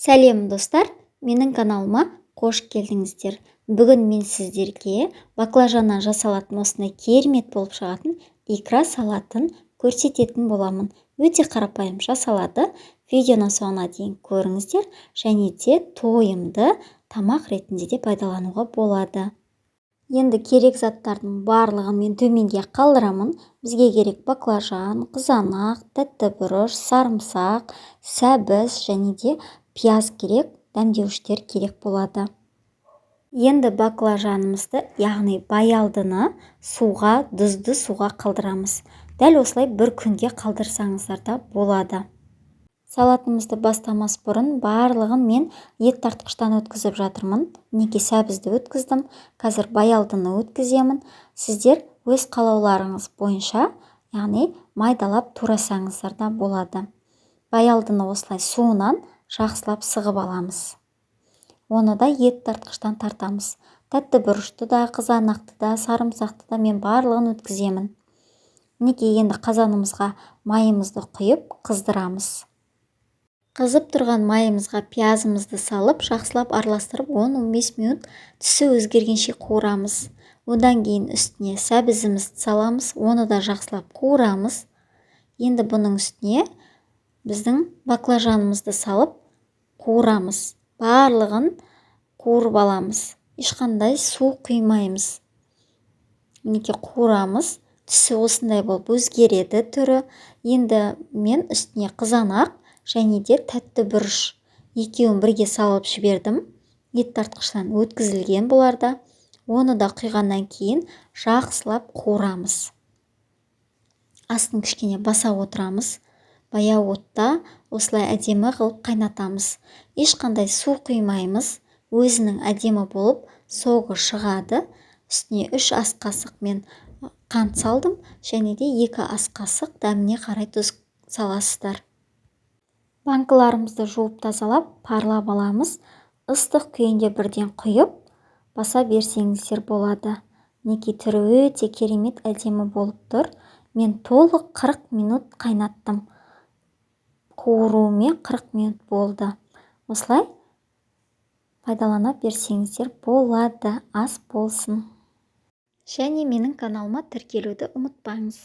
Сәлем достар, менің каналыма қош келдіңіздер. Бүгін мен сіздерге баклажаннан жасалатын осындай керемет болып шығатын икра салатын көрсететін боламын. Өте қарапайым жасалады. Видеоны соңына дейін көріңіздер, және де тойымды тамақ ретінде де пайдалануға болады. Енді керек заттардың барлығын мен төменге қалдырамын. Бізге керек баклажан, қызанақ, тәтті бұрыш, сарымсақ, сәбіз және де пияз керек, дәмдеуіштер керек болады. Енді баклажанымызды, яғни баялдыны тұзды суға қалдырамыз. Дәл осылай бір күнге қалдырсаңыздар да болады. Салатымызды бастамас бұрын барлығын мен ет тартқыштан өткізіп жатырмын. Неге сәбізді өткіздім, қазір баялдыны өткіземін. Сіздер өз қалауларыңыз бойынша, яғни майдалап турасаңыздар да болады. Баялдыны осылай суынан жақсылап сығып аламыз. Оны да ет тартқыштан тартамыз. Тәтті бұрышты да, қызанақты да, сарымсақты да мен барлығын өткіземін. Неге енді қазанымызға майымызды құйып қыздырамыз. Қызып тұрған майымызға пиязымызды салып, жақсылап араластырып 10-15 минут түсі өзгергенше қуырамыз. Одан кейін үстіне сәбізімізді саламыз, оны да жақсылап қуырамыз. Енді бұның үстіне біздің баклажанымызды салып қуырамыз. Барлығын қуырып аламыз. Ешқандай су құймаймыз. Мінекей қуырамыз. Түсі осындай болып өзгереді түрі. Енді мен үстіне қызанақ және де тәтті бұрыш екеуін бірге салып жібердім. Ет тартқыштан өткізілген бұларда. Оны да құйғаннан кейін жақсылап қуырамыз. Астын кішкене баса отырамыз. Баяу отта осылай әдемі қылып қайнатамыз. Ешқандай су құймаймыз. Өзінің әдемі болып соғы шығады. Үстіне 3 ас қасық мен қант салдым, және де 2 ас қасық дәміне қарай тұз саласыздар. Банкаларымызды жуып тазалап, парлап аламыз. Ыстық күйінде бірден құйып, баса берсеңіздер болады. Неге түрі өте керемет әдемі болып тұр. Мен толық 40 минут қайнаттым. Қуыруымен 40 минут болды. Осылай пайдалана берсеңіздер болады. Ас болсын. Және менің каналыма тіркелуді ұмытпаңыз.